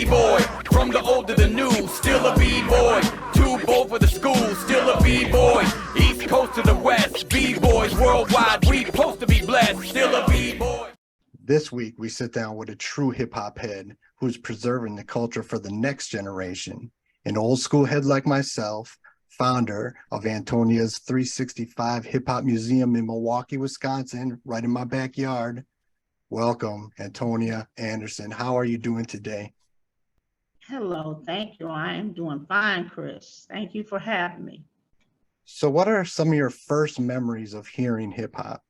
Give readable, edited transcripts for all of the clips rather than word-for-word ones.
B-boy. From the old to the new, still a B-boy. Too bold for the school, still a B-boy. East Coast to the West, B-boys worldwide. We supposed to be blessed, still a B-boy. This week, we sit down with a true hip-hop head who's preserving the culture for the next generation. An old school head like myself, founder of Antonia's 365 Hip Hop Museum in Milwaukee, Wisconsin, right in my backyard. Welcome, Antonia Anderson. How are you doing today? Hello, thank you. I am doing fine, Chris. Thank you for having me. So what are some of your first memories of hearing hip hop?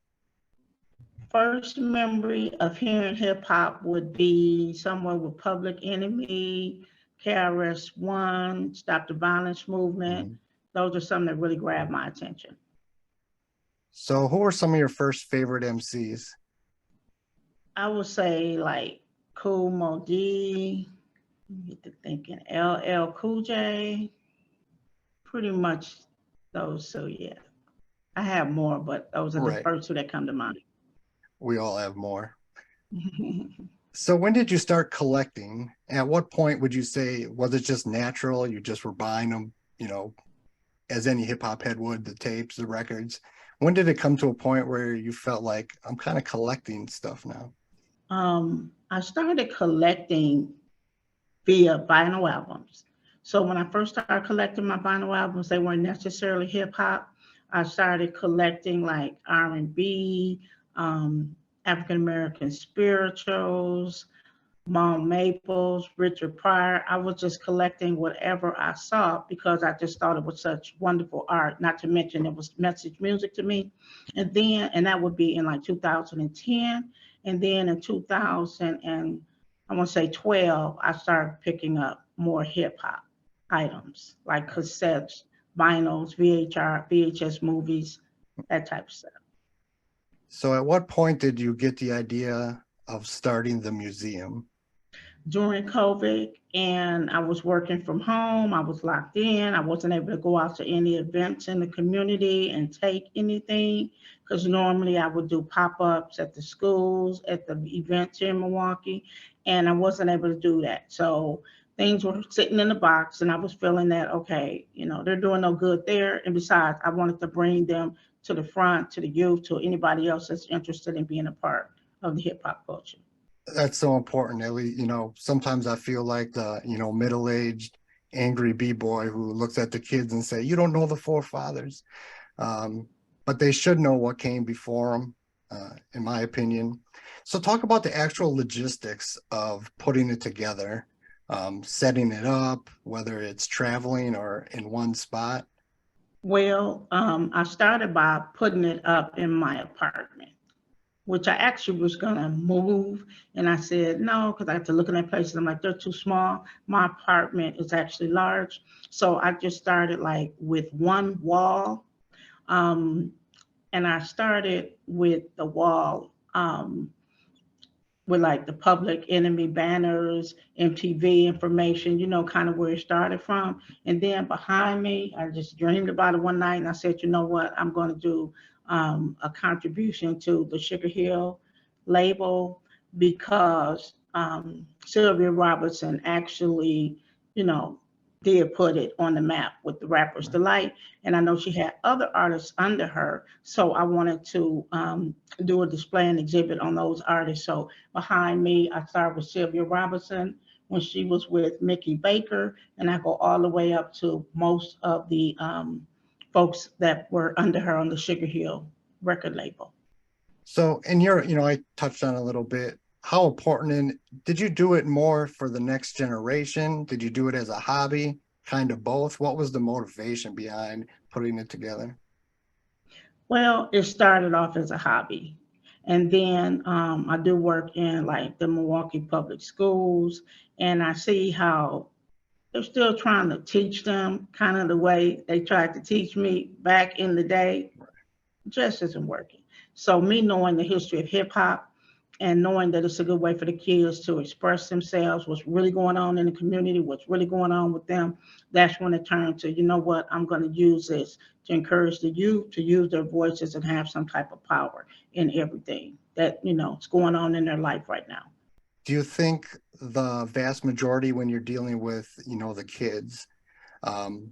First memory of hearing hip hop would be somewhere with Public Enemy, KRS-One, Stop the Violence Movement. Those are some that really grabbed my attention. So who were some of your first favorite MCs? I would say like Kool Moe Dee, get to thinking LL Cool J, pretty much those. So yeah, I have more, but those are the first two that come to mind. We all have more. So when did you start collecting? At what point would you say, was it just natural? You just were buying them, as any hip hop head would, the tapes, the records. When did it come to a point where you felt like I'm kind of collecting stuff now? I started collecting via vinyl albums. So when I first started collecting my vinyl albums, they weren't necessarily hip hop. I started collecting like R&B, African American spirituals, Mom Maples, Richard Pryor. I was just collecting whatever I saw because I just thought it was such wonderful art, not to mention it was message music to me. And that would be in like 2010. And then in 2012, I started picking up more hip hop items like cassettes, vinyls, VHS movies, that type of stuff. So at what point did you get the idea of starting the museum? During COVID, and I was working from home. I was locked in. I wasn't able to go out to any events in the community and take anything because normally I would do pop-ups at the schools, at the events here in Milwaukee, and I wasn't able to do that. So things were sitting in the box and I was feeling that, okay, they're doing no good there. And besides, I wanted to bring them to the front, to the youth, to anybody else that's interested in being a part of the hip hop culture. That's so important. Sometimes I feel like the, middle-aged, angry B-boy who looks at the kids and say, you don't know the forefathers. But they should know what came before them, in my opinion. So talk about the actual logistics of putting it together, setting it up, whether it's traveling or in one spot. Well, I started by putting it up in my apartment, which I actually was gonna move. And I said, no, because I had to look in that places. I'm like, they're too small. My apartment is actually large. So I just started like with one wall. And I started with the wall with like the Public Enemy banners, MTV information, kind of where it started from. And then behind me, I just dreamed about it one night and I said, you know what, I'm going to do a contribution to the Sugar Hill label because Sylvia Robertson actually, did put it on the map with the Rapper's Delight. And I know she had other artists under her. So I wanted to do a display and exhibit on those artists. So behind me, I started with Sylvia Robertson when she was with Mickey Baker. And I go all the way up to most of the folks that were under her on the Sugar Hill record label. So, and I touched on a little bit, how important, and did you do it more for the next generation? Did you do it as a hobby? Kind of both? What was the motivation behind putting it together? Well, it started off as a hobby. And then I do work in like the Milwaukee public schools, and I see how they're still trying to teach them kind of the way they tried to teach me back in the day. Just isn't working. So me knowing the history of hip hop and knowing that it's a good way for the kids to express themselves, what's really going on in the community, what's really going on with them, that's when it turned to, you know what, I'm going to use this to encourage the youth to use their voices and have some type of power in everything that, is going on in their life right now. Do you think the vast majority, when you're dealing with, the kids, um,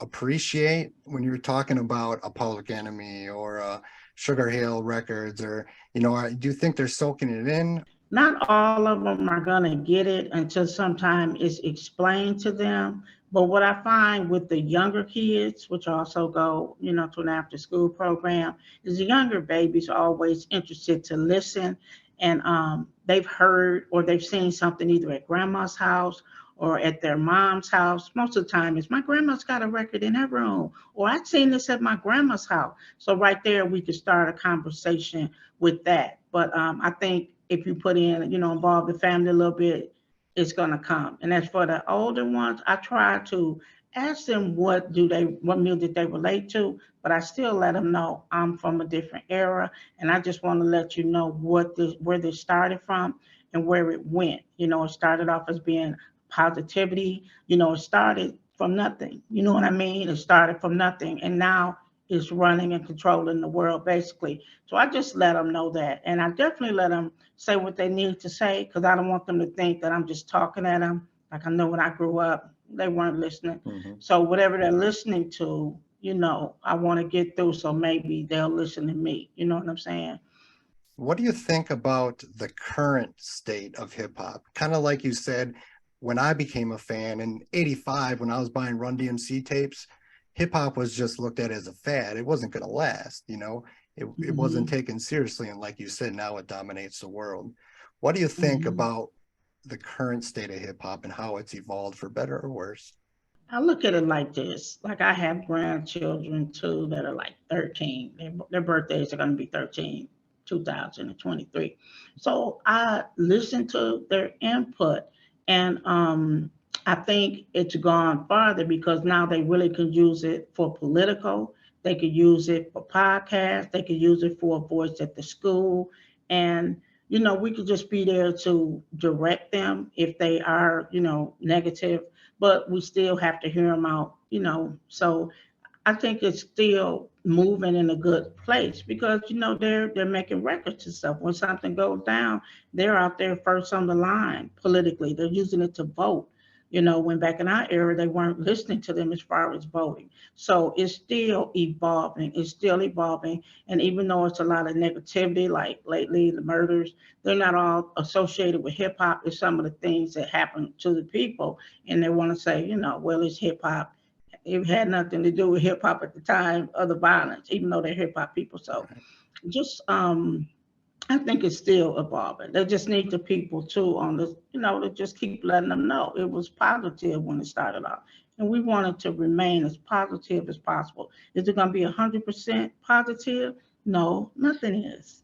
appreciate when you're talking about a Public Enemy or Sugar Hill Records, or, do you think they're soaking it in? Not all of them are going to get it until sometime it's explained to them. But what I find with the younger kids, which also go, to an after school program, is the younger babies are always interested to listen. And they've heard or they've seen something either at grandma's house or at their mom's house. Most of the time, it's my grandma's got a record in her room, or I've seen this at my grandma's house. So right there, we could start a conversation with that. But I think if you put in, involve the family a little bit, it's gonna come. And as for the older ones, I try to ask them what music they relate to, but I still let them know I'm from a different era, and I just want to let you know where this started from and where it went. It started off as being positivity. It started from nothing. You know what I mean? It started from nothing, and now is running and controlling the world basically. So I just let them know that. And I definitely let them say what they need to say because I don't want them to think that I'm just talking at them. Like I know when I grew up, they weren't listening. Mm-hmm. So whatever they're listening to, I want to get through so maybe they'll listen to me. You know what I'm saying? What do you think about the current state of hip hop? Kind of like you said, when I became a fan in '85, when I was buying Run DMC tapes, hip hop was just looked at as a fad. It wasn't going to last, it wasn't Hmm. taken seriously. And like you said, now it dominates the world. What do you think Hmm. about the current state of hip hop and how it's evolved for better or worse? I look at it like this. Like I have grandchildren too that are like 13. Their birthdays are going to be 13, 2023. So I listen to their input, and I think it's gone farther because now they really can use it for political. They could use it for podcasts. They could use it for a voice at the school. And we could just be there to direct them if they are, negative, but we still have to hear them out. So I think it's still moving in a good place because they're making records and stuff. When something goes down, they're out there first on the line politically. They're using it to vote. When back in our era, they weren't listening to them as far as voting. So it's still evolving. It's still evolving. And even though it's a lot of negativity, like lately the murders, they're not all associated with hip hop. It's some of the things that happen to the people, and they want to say, well, it's hip hop. It had nothing to do with hip hop at the time of the violence, even though they're hip hop people. So Right. just I think it's still evolving. They just need the people too on this, to just keep letting them know it was positive when it started off. And we want it to remain as positive as possible. Is it going to be 100% positive? No, nothing is.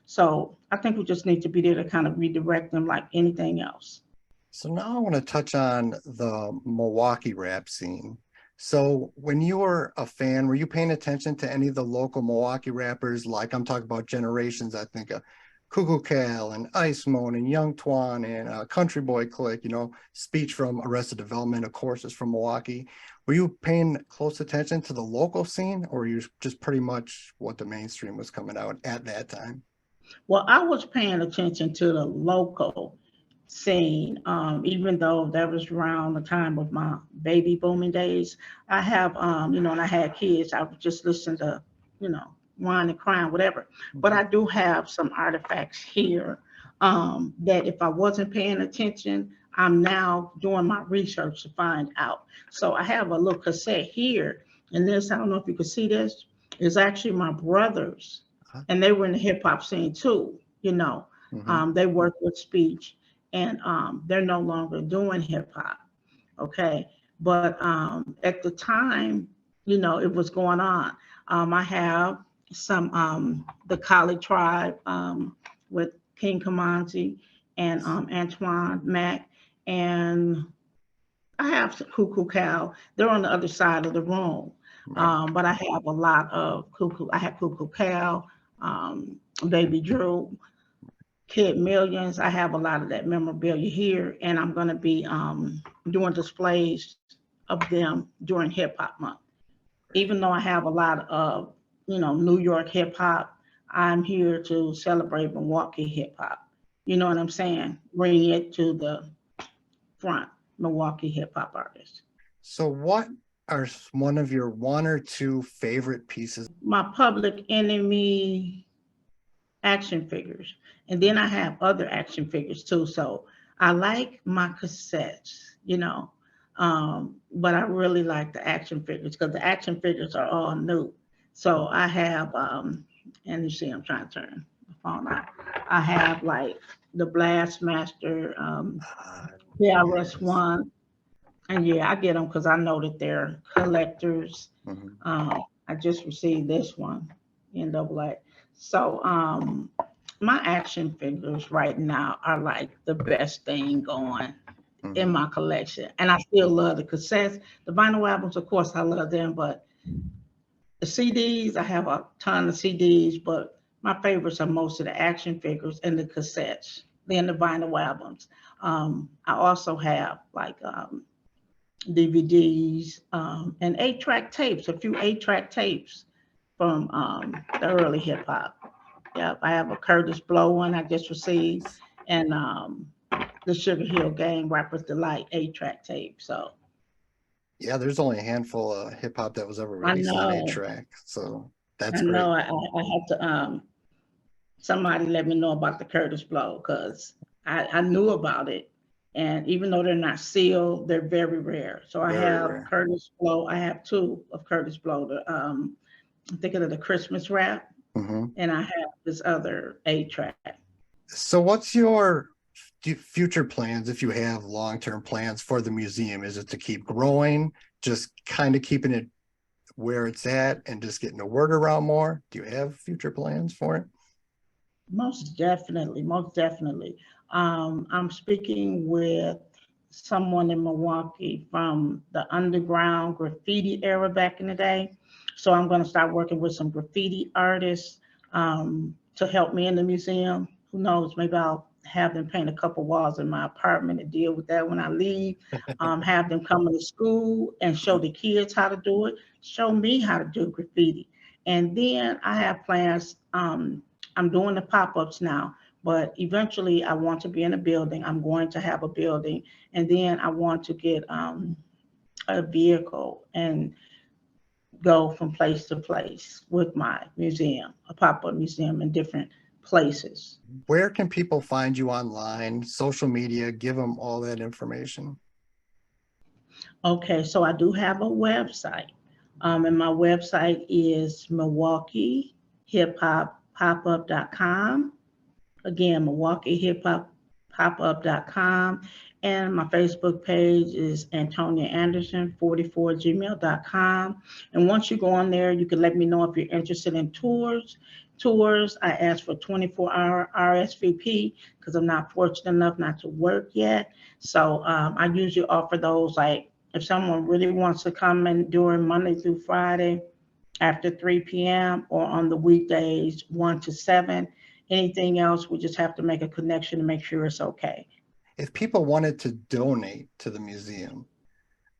So I think we just need to be there to kind of redirect them like anything else. So now I want to touch on the Milwaukee rap scene. So when you were a fan, were you paying attention to any of the local Milwaukee rappers? Like I'm talking about generations, I think of Cuckoo Cal and Ice Moan and Young Twan and Country Boy Click, Speech from Arrested Development, of course, is from Milwaukee. Were you paying close attention to the local scene, or were you just pretty much what the mainstream was coming out at that time? Well, I was paying attention to the local scene, even though that was around the time of my baby booming days. I have, and I had kids. I would just listen to, whine and crying, whatever. But Mhm. I do have some artifacts here that if I wasn't paying attention, I'm now doing my research to find out. So I have a little cassette here, and this, I don't know if you can see this, is actually my brothers, Uh, and they were in the hip hop scene too. mhm. They work with speech, and they're no longer doing hip hop. Okay. But at the time, it was going on. I have some, the Kali tribe with King Kamanzi and Antoine Mack, and I have Cuckoo Cow. They're on the other side of the room. Right. But I have a lot of Cuckoo. I have Cuckoo Cow, Baby Drew, Kid Millions. I have a lot of that memorabilia here, and I'm going to be doing displays of them during Hip Hop Month. Even though I have a lot of, New York hip hop, I'm here to celebrate Milwaukee hip hop. You know what I'm saying? Bring it to the front, Milwaukee hip hop artists. So what are one of your one or two favorite pieces? My Public Enemy action figures. And then I have other action figures too. So I like my cassettes, but I really like the action figures because the action figures are all new. So I have, and you see, I'm trying to turn the phone on. I have like the Blastmaster, Ah, PRS yes. one, and yeah, I get them because I know that they're collectors. Mhm. I just received this one, NAA. So my action figures right now are like the best thing going in Mhm. my collection. And I still love the cassettes. The vinyl albums, of course, I love them, but the CDs, I have a ton of CDs, but my favorites are most of the action figures and the cassettes, then the vinyl albums. I also have like DVDs and 8-track tapes, a few 8-track tapes from the early hip hop. Yeah, I have a Curtis Blow one I just received, and the Sugar Hill Gang Rapper's Delight 8-track tape. So Yeah, there's only a handful of hip hop that was ever I released on a know, track. So I that's know, great. I have to somebody let me know about the Curtis Blow because I knew about it. And even though they're not sealed, they're very rare. So I Very have rare. Curtis Blow. I have two of Curtis Blow. I'm thinking of the Christmas rap, Hmm. and I have this other 8-track. So what's your future plans, if you have long-term plans for the museum? Is it to keep growing, just kind of keeping it where it's at and just getting the word around more? Do you have future plans for it? Most definitely, most definitely. I'm speaking with someone in Milwaukee from the underground graffiti era back in the day. So I'm going to start working with some graffiti artists to help me in the museum. Who knows? Maybe I'll have them paint a couple walls in my apartment and deal with that when I leave. Have them come to school and show the kids how to do it, show me how to do graffiti. And then I have plans. I'm doing the pop-ups now, but eventually I want to be in a building. I'm going to have a building, and then I want to get a vehicle and go from place to place with my museum, a pop-up museum in different places. Where can people find you online, social media? Give them all that information. Okay, so I do have a website, and my website is Milwaukee Hip Hop Popup.com. Again, Milwaukee Hip Hop Popup.com. And my Facebook page is Antonia Anderson 44gmail.com. And once you go on there, you can let me know if you're interested in tours. Tours, I ask for 24-hour RSVP because I'm not fortunate enough not to work yet. So I usually offer those like if someone really wants to come in during Monday through Friday after 3 p.m. or on the weekdays 1 to 7. Anything else, we just have to make a connection to make sure it's okay. If people wanted to donate to the museum,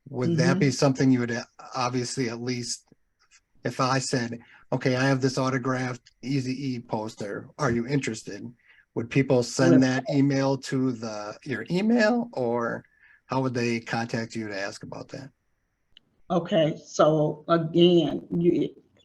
would that be Hmm. something you would obviously, at least if I said, okay, I have this autographed Easy E poster, are you interested? Would people send that email to your email, or how would they contact you to ask about that? Okay, so again,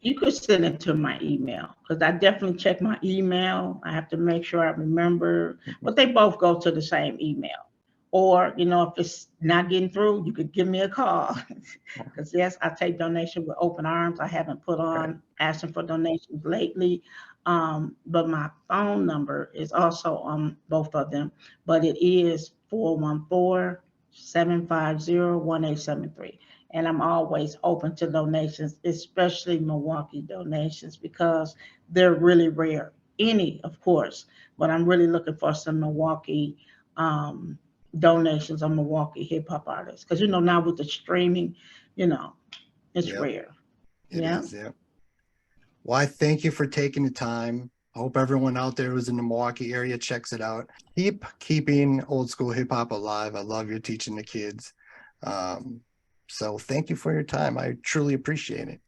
you could send it to my email because I definitely check my email. I have to make sure I remember, but they both go to the same email. Or, if it's not getting through, you could give me a call. Because yes, I take donations with open arms. I haven't put Right. on asking for donations lately. But my phone number is also on both of them, but it is 414-750-1873. And I'm always open to donations, especially Milwaukee donations, because they're really rare. Any, of course, but I'm really looking for some Milwaukee um, donations on Milwaukee hip hop artists. Because, now with the streaming, you know, it's Yep, rare. it Yeah. is. Yep. Well, I thank you for taking the time. I hope everyone out there who's in the Milwaukee area checks it out. Keep keeping old school hip hop alive. I love your teaching the kids. Um, so thank you for your time. I truly appreciate it.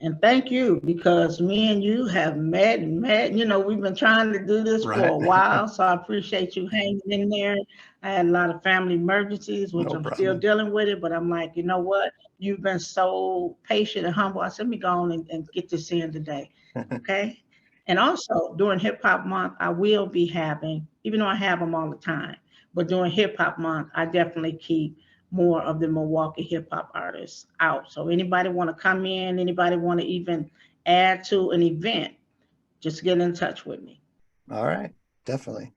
And thank you, because me and you have met and met. We've been trying to do this for Right. a while, so I appreciate you hanging in there. I had a lot of family emergencies, which No I'm still problem. dealing with it, but I'm like, you know what? You've been so patient and humble. I said, let me go on and get this in today. Okay. And also during Hip Hop Month, I will be having, even though I have them all the time, but during Hip Hop Month, I definitely keep more of the Milwaukee hip hop artists out. So anybody want to come in, anybody want to even add to an event, just get in touch with me. All right, definitely.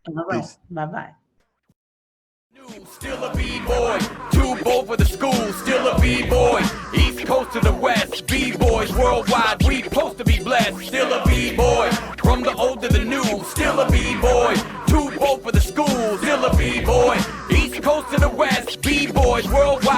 All right, Peace. bye-bye. Still a B-boy, too bold for the school, still a B-boy, East Coast to the West, B-boys worldwide, we supposed to be blessed, still a B-boy, from the old to the new, still a B-boy, too bold for the school, still a B-boy, East Coast to the West, B-boys worldwide.